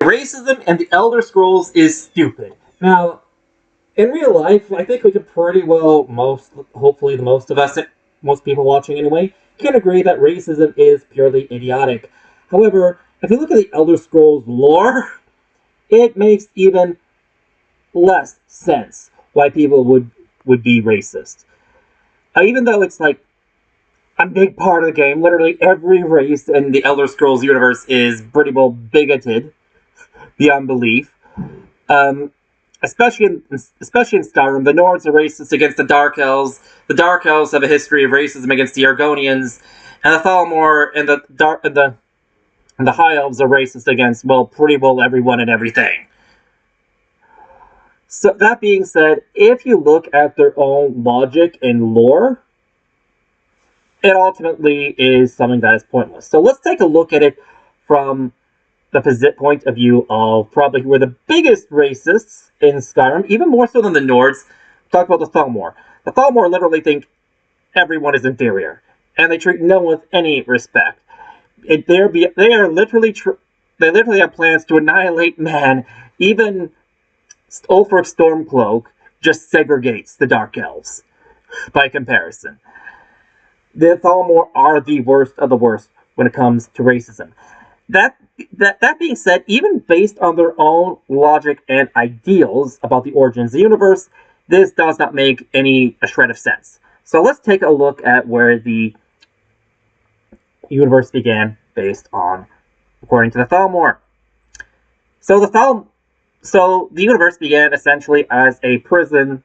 Racism and the Elder Scrolls is stupid. Now, in real life, I think we could pretty well, hopefully the most of us, most people watching anyway, can agree that racism is purely idiotic. However, if you look at the Elder Scrolls lore, it makes even less sense why people would be racist. Even though it's like a big part of the game, literally every race in the Elder Scrolls universe is pretty well bigoted beyond belief. Especially in Skyrim, the Nords are racist against the Dark Elves. The Dark Elves have a history of racism against the Argonians, and the Thalmor and the High Elves are racist against, well, pretty well everyone and everything. So that being said, if you look at their own logic and lore, it ultimately is something that is pointless. So let's take a look at it from the point of view of probably who are the biggest racists in Skyrim, even more so than the Nords. Talk about the Thalmor. The Thalmor literally think everyone is inferior, and they treat no one with any respect. They literally have plans to annihilate man. Even Ulfric Stormcloak just segregates the Dark Elves by comparison. The Thalmor are the worst of the worst when it comes to racism. That being said, even based on their own logic and ideals about the origins of the universe, this does not make a shred of sense. So let's take a look at where the universe began based on, according to the Thalmor. So the universe began essentially as a prison.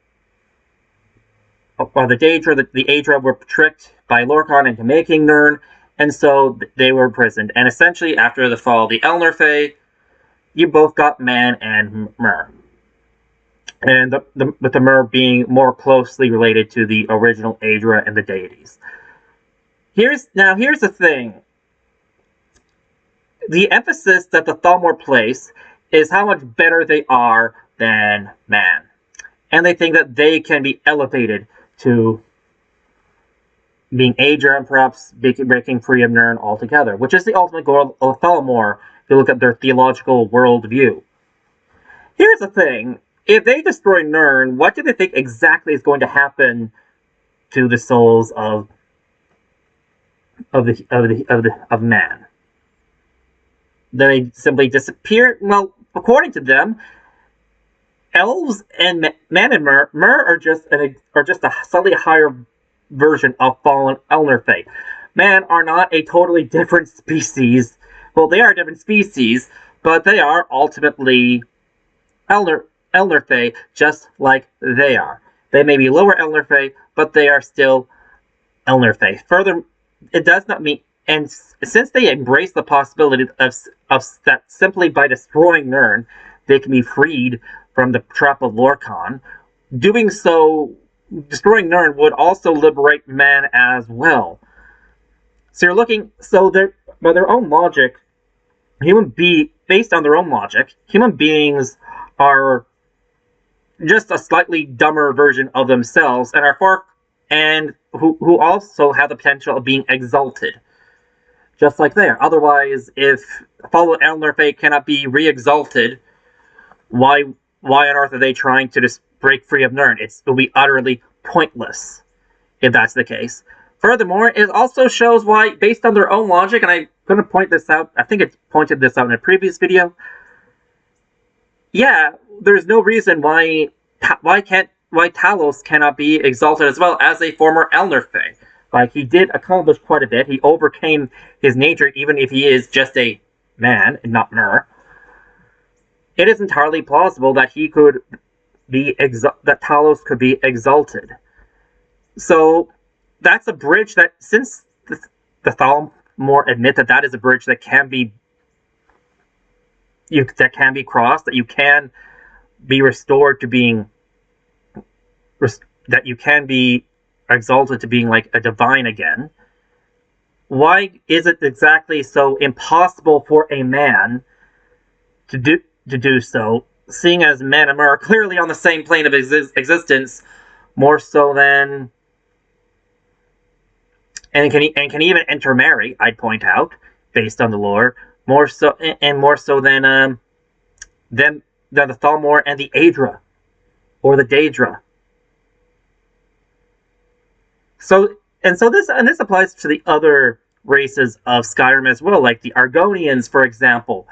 The Daedra were tricked by Lorkhan into making Nirn, and so they were imprisoned. And essentially, after the fall of the Elnerfey, you both got Man and Myr. And with the Myr being more closely related to the original Aedra and the deities. Here's the thing. The emphasis that the Thalmor place is how much better they are than Man. And they think that they can be elevated to being Aedra and perhaps breaking free of Nirn altogether, which is the ultimate goal of Thalmor if you look at their theological worldview. Here's the thing. If they destroy Nirn, what do they think exactly is going to happen to the souls of man? Then they simply disappear? Well, according to them, elves and Man and Myr are just a slightly higher version of fallen Elnerfey. Man are not a totally different species. Well, they are a different species, but they are ultimately Elnerfey, just like they are. They may be lower Elnerfey, but they are still Elnerfey. Further, it does not mean, and since they embrace the possibility of that simply by destroying Nirn, they can be freed from the trap of Lorkhan. Doing so, destroying Nirn would also liberate man as well. So by their own logic, based on their own logic, human beings are just a slightly dumber version of themselves, and who also have the potential of being exalted, just like they are. Otherwise, if fallen Elnerfey cannot be re-exalted, why on earth are they trying to just break free of Nirn? It will be utterly pointless if that's the case. Furthermore, it also shows why, based on their own logic, and I'm going to point this out, I think it pointed this out in a previous video. Yeah, there's no reason why Talos cannot be exalted as well as a former Elnerfey. Like, he did accomplish quite a bit. He overcame his nature, even if he is just a man and not Myr. It is entirely plausible that that Talos could be exalted. So that's a bridge that, since the Thalmor admit that is a bridge that can be crossed, that you can be restored to being, that you can be exalted to being like a divine again. Why is it exactly so impossible for a man to do so, seeing as Man and Myr are clearly on the same plane of existence, more so than, and can even intermarry, I'd point out, based on the lore, more so than than the Thalmor and the Aedra, or the Daedra. So this applies to the other races of Skyrim as well, like the Argonians, for example.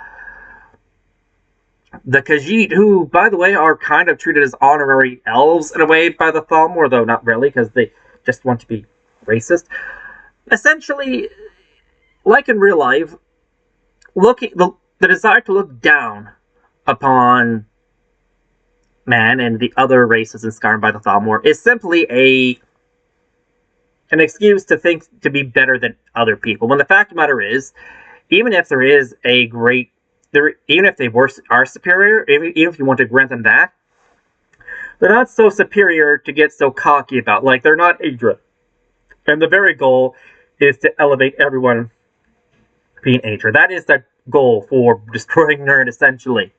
The Khajiit, who, by the way, are kind of treated as honorary elves in a way by the Thalmor, though not really, because they just want to be racist. Essentially, like in real life, the desire to look down upon man and the other races in Skyrim by the Thalmor is simply an excuse to think to be better than other people. When the fact of the matter is, even if there is a great, even if they are superior, even if you want to grant them that, they're not so superior to get so cocky about. Like, they're not Aedra. And the very goal is to elevate everyone being Aedra. That is the goal for destroying Nerd, essentially,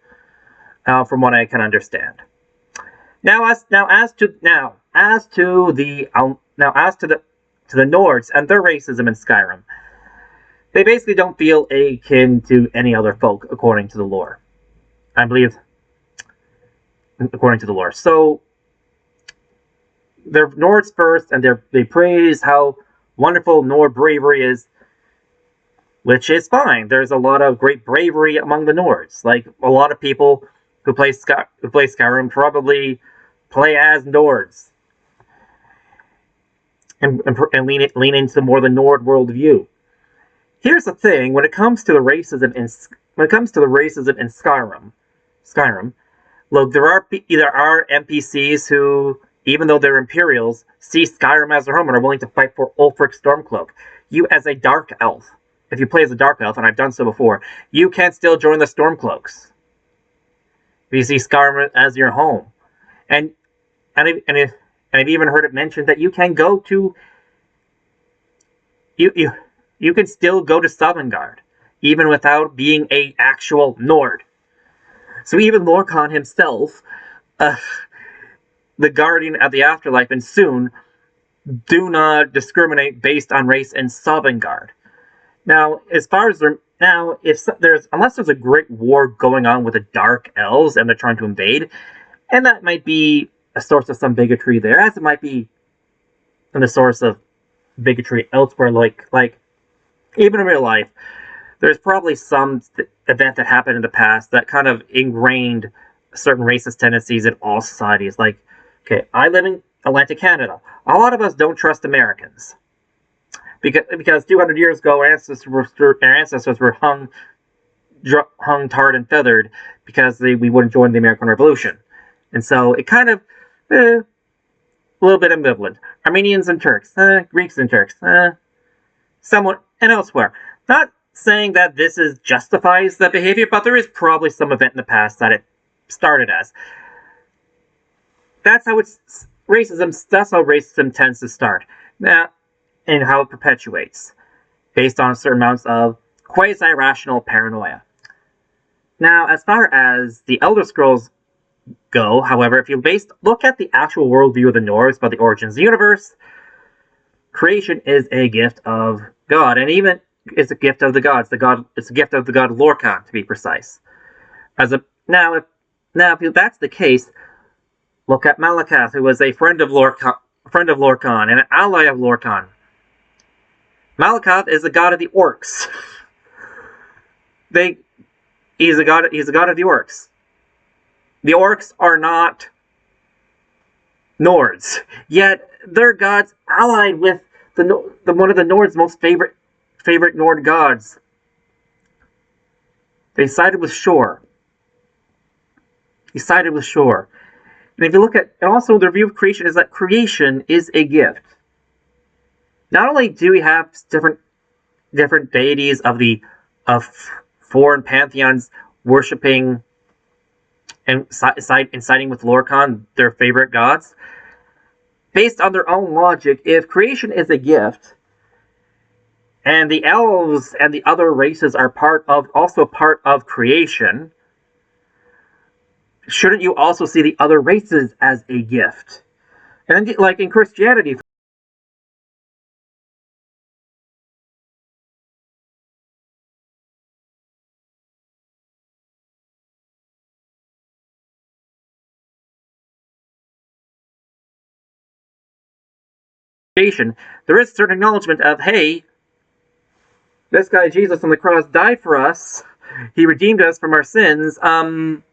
from what I can understand. As to the Nords and their racism in Skyrim, they basically don't feel akin to any other folk, according to the lore. I believe, according to the lore. So, they're Nords first, and they praise how wonderful Nord bravery is, which is fine. There's a lot of great bravery among the Nords. Like, a lot of people who play Skyrim probably play as Nords and lean into more the Nord worldview. Here's the thing: when it comes to the racism in Skyrim, look, there are NPCs who, even though they're Imperials, see Skyrim as their home and are willing to fight for Ulfric Stormcloak. You, as a Dark Elf, if you play as a Dark Elf, and I've done so before, you can still join the Stormcloaks. You see Skyrim as your home, and I've even heard it mentioned that you can go to you can still go to Sovngarde, even without being a actual Nord. So even Lorkhan himself, the guardian of the afterlife, and soon, do not discriminate based on race in Sovngarde. Now, unless there's a great war going on with the Dark Elves and they're trying to invade, and that might be a source of some bigotry there, as it might be the source of bigotry elsewhere, like even in real life, there's probably some event that happened in the past that kind of ingrained certain racist tendencies in all societies. Like, okay, I live in Atlantic Canada. A lot of us don't trust Americans because 200 years ago, our ancestors were hung, tarred, and feathered because we wouldn't join the American Revolution, and so it kind of a little bit ambivalent. Armenians and Turks, Greeks and Turks, somewhat, and elsewhere. Not saying that justifies that behavior, but there is probably some event in the past that it started as. That's how racism tends to start. Now, and how it perpetuates, based on certain amounts of quasi-rational paranoia. Now, as far as the Elderscrolls go, however, if you look at the actual worldview of the Norse about the origins of the universe, creation is a gift of God, and even it's a gift of the gods. It's a gift of the god Lorkhan, to be precise. Now, if that's the case, look at Malakath, who was a friend of Lorkhan and an ally of Lorkhan. Malakath is the god of the orcs. He's a god of the orcs. The orcs are not Nords, yet their gods allied with one of the Nords' most favorite Nord gods. They sided with Shor. He sided with Shor. And if you look at, and also the view of creation is that creation is a gift. Not only do we have different deities of foreign pantheons worshipping and siding with Lorkhan, their favorite gods, based on their own logic, if creation is a gift, and the elves and the other races are also part of creation, shouldn't you also see the other races as a gift? And like in Christianity, there is certain acknowledgement of, hey, this guy Jesus on the cross died for us. He redeemed us from our sins. And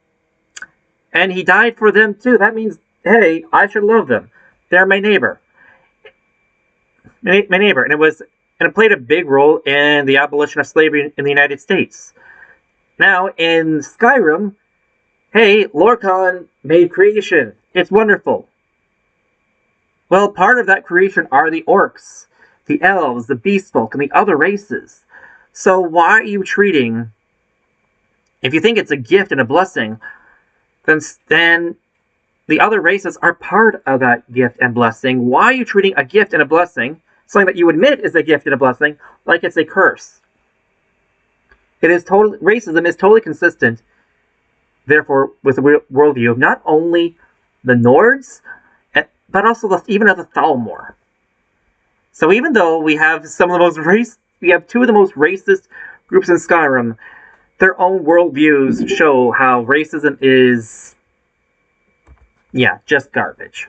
he died for them too. That means, hey, I should love them. They're my neighbor. My neighbor. And it played a big role in the abolition of slavery in the United States. Now, in Skyrim, hey, Lorcan made creation. It's wonderful. Well, part of that creation are the orcs, the elves, the beast folk, and the other races. So why are you treating... If you think it's a gift and a blessing, then the other races are part of that gift and blessing. Why are you treating a gift and a blessing, something that you admit is a gift and a blessing, like it's a curse? Racism is totally consistent, therefore, with the worldview of not only the Nords, but also even of the Thalmor. So even though we have two of the most racist groups in Skyrim, their own worldviews show how racism is, just garbage.